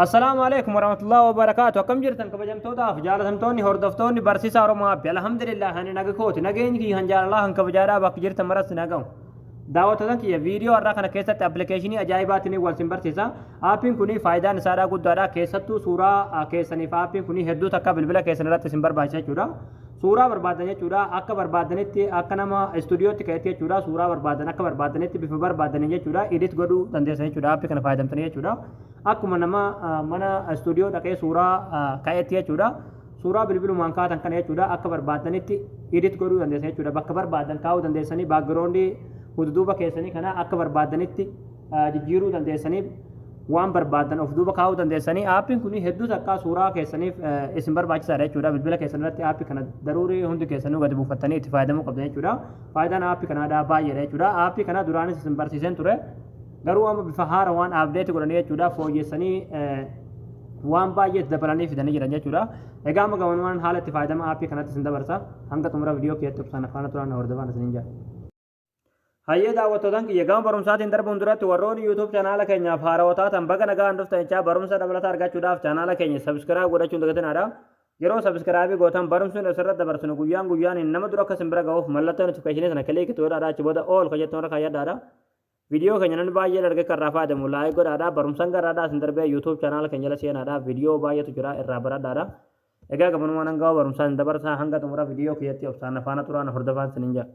السلام عليكم ورحمة الله وبركاته. كم جرتن كبجمتودا جالتمتوني هردفتوني برسيسا ورما الحمد لله هني نغكوت نغين كي هنجار الله هن كبجارا باك جرت مرس نغم دعوتن كي فيديو ارا كن كيست ابلكيشني اجايباتني والسن برسيسا آپين كوني فائدہ نسارا گدارا كيستو سورا كيسني فاپين كوني هدو تکا بلبلا كيسن رات سنبر باشا چودا سورا بربادنه چودا اك بربادنه تي اكنما استوديو تي كيتي چودا سورا بربادنه اك بربادنه تي بفبر بربادنه چودا ايديت گدو دندے سن چودا آپين كن فائدہ تني چودا akkuma nama mana stuudiyoo dhaqee suuraa ka'eetti jechuudha. Suuraa bilbilumaan kaatan kana jechuudha akka barbaadanitti edit godhuu dandeessan jechuudha. Bakka barbaadan kaa'uu dandeessanii baakgiraawundii huduuba keessanii kana akka barbaadanitti jijjiiruu dandeessanii waan barbaadan of duuba kaa'uu dandeessanii aappiin kun hedduu takkaa suuraa keessaniif isin barbaachisaadha jechuudha. Bilbila keessanirratti aappii kana daruurii hundi keessanuu gadi buufattanii itti fayyadamuu qabdan jechuudha. Faayidaan aappii kanaadhaa baay'eedha jechuudha. Aappii kana duraanis isin barsiiseen ture. garuu amma bifa haara waan abdeeti godhanii jechuudha fooyyessanii waan baay'ee dabalanii fidanii jiran jechuudha. Egaa amma gabanumaan haala itti fayyadama aappii kanatti isin dabarsa hanga xumura viidiyoo keessatti ibsan afaan turaan hordofan isiniin jedha. Hayyee daawwattootaan kiyya gama barumsaatiin darbuun duratti warroonni YouTube chaanaala keenyaaf haarawaa taatan baga nagaan dhuftan jechaa barumsa dabalataa argachuudhaaf chaanaala keenya sabskiraayib godhachuun dagatinaadha. Yeroo sabskraayibii gootan barumsuun asirratti dabarsinu guyyaan nama dura akka simbira ga'uuf mallattoo notifikashinii sana kilikii godhaadha achi booda ool kajettoon irra kayyadhaadha. Video keenya nan baay'ee dargee kan rafaadamu laayik godhaadha barumsan garaadha isin darbee YouTube channel keenya jala seenaadha video baay'eetu jira irraa baradhaadha. Egaa gabanumaan hanga barumsaan dabarsaa hanga xumura video keessatti obsaan afaan turaan hordofaan isiniin jedha.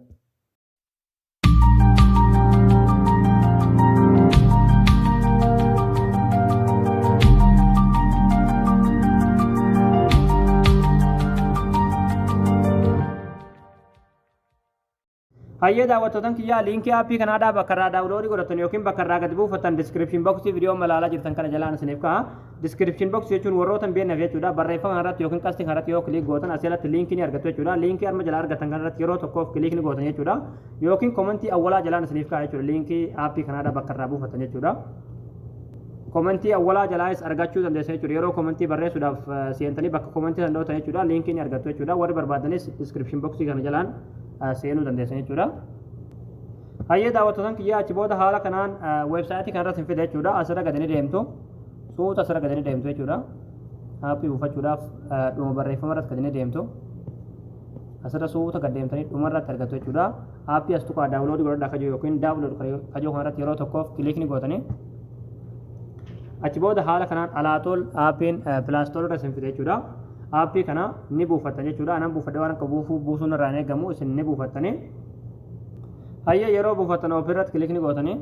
Hayyee daawwattootaan kiyyaa liinkii aappii kanaadhaa bakka irraa daawuloodii godhatan yookiin bakka irraa gadi buufatan diskiripshin boksii viidiyoo malaalaa jirtan kana jalaan isiniif ka'a. Diskiripshin boksii jechuun warroota hin beekneef jechuudha. Barreeffama kanarratti yookiin qastii kanarratti yoo kilik gootan asirratti liinkii ni argattu jechuudha. Liinkii arma jalaa argatan kanarratti yeroo tokkoof kilik ni gootan jechuudha. Yookiin komentii awwalaa jalaan isiniif ka'a jechuudha. Liinkii aappii kanaadhaa bakka irraa buufatan jechuudha. Komentii awwalaa jalaas argachuu dandeessan jechuudha. Yeroo komentii barreessuudhaaf seentanii bakka komentii san dhootan jechuudha. Liinkii ni argattu jechuudha. Warri barbaadanis diskiripshin boksii kana jalaan seenuu dandeessan jechuudha. Hayyee daawwattootaan kiyyaa achi booda haala kanaan weebsaayitii kanarratti hin fide jechuudha. Asirra gadi ni deemtu. Suuta asirra gadi ni deemtu jechuudha. Aappii buufachuudhaaf dhuma barreeffama irratti gadi ni deemtu. Asirra suuta gad deemtanii dhuma irratti argattu jechuudha. Aappii as tuqaa daawuloodii godhadhaa kajoo yookiin daawulood kajoo kanarratti yeroo tokkoof kilikni gootanii. Achi booda haala kanaan alaatool aappiin pilaastoor irra isin fide jechuudha. Aappii kana ni buufattan jechuudha. Anan buufadhee waan akka buusuun irraa hin eegamu isin ni buufattanii. Hayyee yeroo buufatan ofirratti kilikni gootanii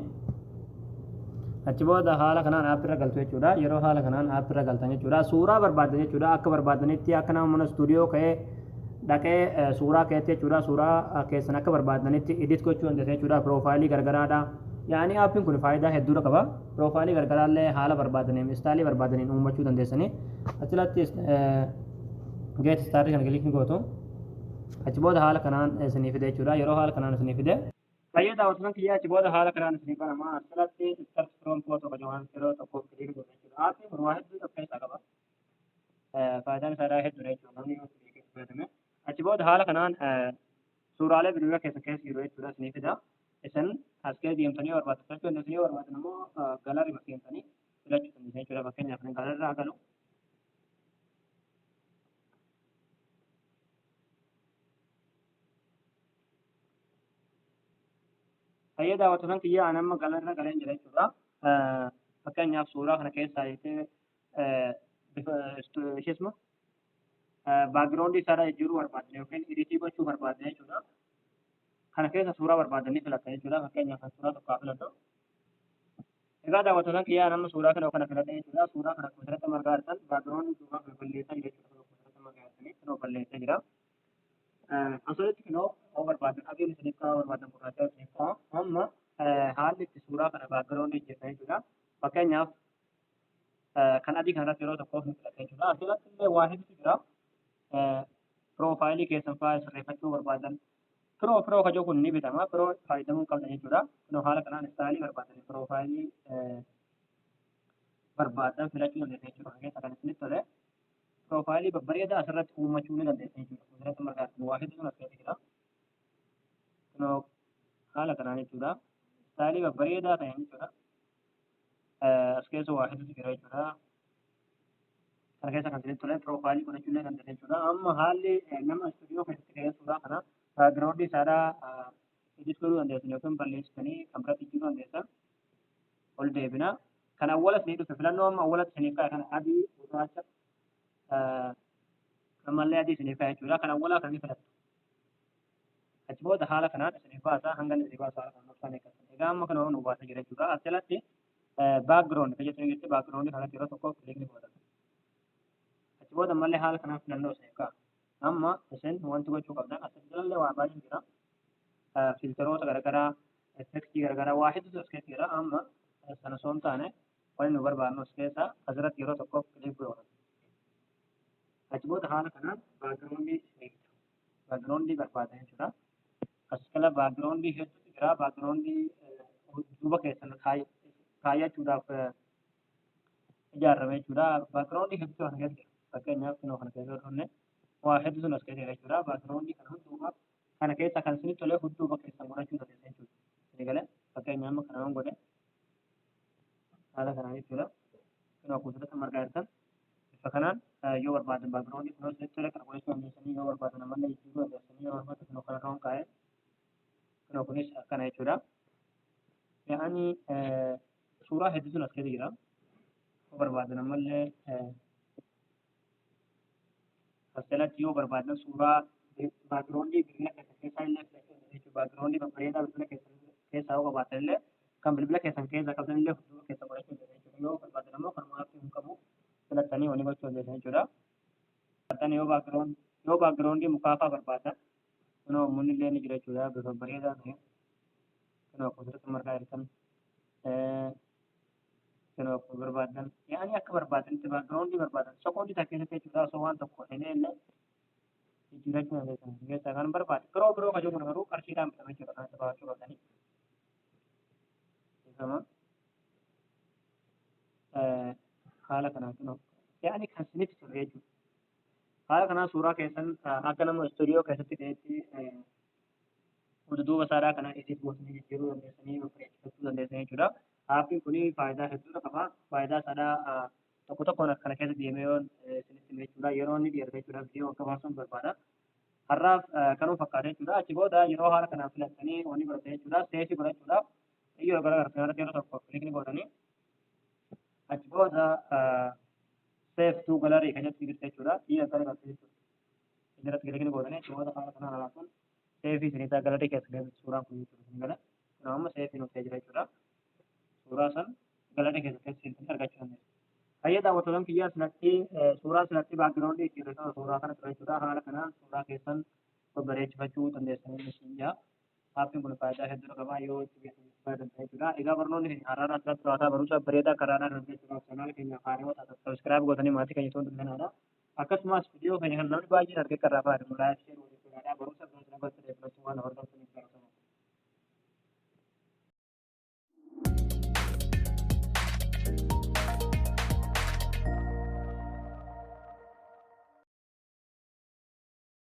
achi booda haala kanaan aappirra galtu jechuudha. Yeroo haala kanaan aappirra galtan jechuudha. Suuraa barbaadan jechuudha. Akka barbaadanitti akka nama mana stuudiyoo ka'ee dhaqee suuraa ka'eetti jechuudha. Suuraa keessan akka barbaadanitti edit gochuu dandeessan jechuudha. Piroofaayilii gargaraadha. Yaani aappiin kun faayidaa hedduudha qaba. Piroofaayilii gargaraallee haala barbaadaniin istaayilii barbaadaniin uumachuu dandeessanii achirratti geet istaarii kana kilikni gootu. Achi booda haala kanaan isinii fide jechuudha. Yeroo haala kanaan isinii fide Hayyee daawwattootaan kiyyaa achi booda haala kanaan isinii banamaa asirratti start from photo kan yeroo tokkoof kilik godhan jechuudha. Aappiin kun waa hedduu tokko keessaa qaba. Faayidaan isaa hedduudha jechuudha. Namni yoo kilik fayyadame achi booda haala kanaan suuraalee bilbila keessa jiru jechuudha isinii fida. Isin as keessa deemtanii barbaaddu filachuu dandeessan yoo barbaadan immoo galarii seentanii filachuu dandeessan jechuudha. Fakkeenyaaf galarraa galu. Hayyee daawwattootaan kiyyaa anamma galarra galeen jira jechuudha. Fakkeenyaaf suuraa kana keessaa bifa isheesuma baakgiraawundii isaarra jijjiiruu barbaadan yookiin editii gochuu barbaadan jechuudha. Kana keessa suuraa barbaadanii filattan jechuudha. Fakkeenyaaf suuraa tokko haa filadhu. Egaa daawwattootaan kiyyaa anamma suuraa kana filadhe jechuudha. Suuraa kana asirratti margaa argan baakgiraawundii suuraa balleessan jechuudha. Asirratti margaa arganii kunoo balleessee jira. Asirratti kunoo barbaadan adeemsa isiniif kaa'aa barbaadan gurraacha isiniif kaa'aa. Amma haalli itti suuraa kana baakgiraawundii hojjetan jechuudha. Fakkeenyaaf kan adii kanarratti yeroo tokkoof ni filata jechuudha. Asirratti illee waa hedduutu jira. Piroofaayilii keessan fa'aa sirreeffachuu barbaadan. Piroo kajoo kun ni bitama. Piroo fayyadamuu qabdan jechuudha. Kunoo haala kanaan istaayilii barbaadan piroofaayilii barbaadan filachuu dandeessan jechuudha. Keessa kan isinitti tole. Piroofaayilii babbareedaa asirratti uumachuu ni dandeessan jechuudha. Asirratti margaa waa hedduun as keessa jira. Kunoo haala kanaan jechuudha. Istaayilii babbareedaa ta'een jechuudha. As keessa waa hedduutu jira jechuudha. kana keessa kan isinitti tole piroofaayilii godhachuu illee dandeenya jechuudha. Amma haalli nama istuudiyoo keessatti ka'ee suuraa kana baagiraawundii isaadhaa edit godhuu dandeessan yookiin balleessitanii kan biratti jijjiiruu dandeessan ol deebina. Kan awwalas ni dhufe filannoo amma awwalatti isiniif kaa'e kana adii gurraacha ammallee adii isiniif kaa'e jechuudha. Kan awwalaa kan filattu. Achi booda haala kanaan isiniif baasaa hanga inni isiniif baasaa kan noqsaan eeggatan. Egaa amma kana nu baasa jira jechuudha. As jalatti baagiraawundi kan jettu jechuudha. Baagiraawundi kanatti yeroo tokko kilikni godhatan. Achi booda ammallee haala kanaan filannoo isiniif kaa'a. Amma isin wanti gochuu qabdan as jalallee waa baay'een jira. Filteroota garaagaraa, tekstii garaagaraa waa hedduutu as keessa jira. Amma sana osoo hin taane wanni nu barbaadnu as keessa asirratti yeroo tokko kilik godhatan. Achi booda haala kanaan baagiraawundii isiniif baagiraawundii barbaadan jechuudha. As kala baagiraawundii hedduutu jira. Baagiraawundii duuba keessan kaayyachuudhaaf ijaarame jechuudha. Baagiraawundii hedduu kana keessa jira. Fakkeenyaaf kunoo kana keessa dhufne waa hedduutu as keessa jira jechuudha. Baagiraawundii kana hundumaa kana keessa kan isinitti tolee duuba keessan godhachuu dandeessan jechuudha. Isin galee fakkeenyaaf amma kana godhe haala kanaan jechuudha. Kunoo kuusuudhaaf margaa jirtan. Bifa kanaan yoo barbaadan baagiraawundii kunoo isinitti tolee kana godhachuu dandeessanii yoo barbaadan ammallee jijjiiruu dandeessanii yoo barbaadan kunoo kana roon kaa'ee kunoo kunis akkana jechuudha. Yaa'anii suuraa hedduutu as keessa jira. Yoo barbaadan ammallee as jalatti yoo barbaadan suuraa baagiraawundii bilbila keessaa illee filachuu jechuudha. Baagiraawundii babbareedaa bilbila keessaa yoo qabaatan illee kan bilbila keessan keessa qabdan illee fuuldura keessa godhachuu dandeessu jechuudha. Yoo barbaadan ammoo kan maatii hin qabu filattanii wanni gochuu dandeessan jechuudha. Yoo baagiraawundii mukaafaa barbaadan kunoo munni illee ni jira jechuudha. Bifa bareedaa ta'e kunoo kuusuudhaaf margaa jirtan kunoo barbaadan yaa'anii akka barbaadanitti baagiraawundii barbaadan sekoondii takka keessatti jechuudha. Osoo waan tokko hin illee jijjiirachuu dandeessan keessaa kan barbaade biroo kan jiru garuu qarshiidhaan bitame jechuudha. Kan itti baachuu qabdanii. Haala kanaan kunoo yaa'anii kan isinitti tole jechuudha. Haala kanaan suuraa keessan akka nama istuudiyoo keessatti ta'etti duuba isaadhaa kana isiif gootanii jijjiiruu dandeessanii bareechifachuu dandeessan jechuudha. Aappiin kun faayidaa hedduudha qaba. Faayidaa isaadhaa tokko tokkoon akkana keessa deemee yoo isinitti hime jechuudha. Yeroo inni dheerate jechuudha. Viidiyoo akka baasuun barbaada. Har'aaf kanuu fakkaata jechuudha. Achi booda yeroo haala kanaan filattanii wanni barate jechuudha. Seefii godhachuudhaaf yeroo garaagaraa kanatti yeroo tokko kilikni godhanii achi booda save to gallery kan jettu jirti jechuudha. Biyya gara galtee jechuudha. Irratti kilikni godhanii achi booda haala kanaan alaasuun seefii isinitti gallery keessa galmeessu suuraan kun jechuudha. Isin gala kun amma seefii nuuf jira jechuudha. Suuraa san gallery keessatti isin argachuu dandeessu. Hayya daawwattoonni kiyyaa sinatti suuraa sinatti baagiraawundii ittiin suuraa kana ture jechuudha. Haala kanaan suuraa keessan babbareechifachuu dandeessanii isin jaa. Aappiin kun faayidaa hedduu qaba yoo itti fayyadaman jechuudha. Egaa barnoonni haaraa asirratti to'ataa barumsa bareedaa karaadhaa darbeessuudhaaf chanaala keenya haareewwata sabiskiraayib godhanii maatii keenya ta'uu danda'anidha. Akkasumas viidiyoo keenya kan namni baay'een argee qarraa fayyadamu laayik sheer godhuu barumsa barumsa waan hordofanii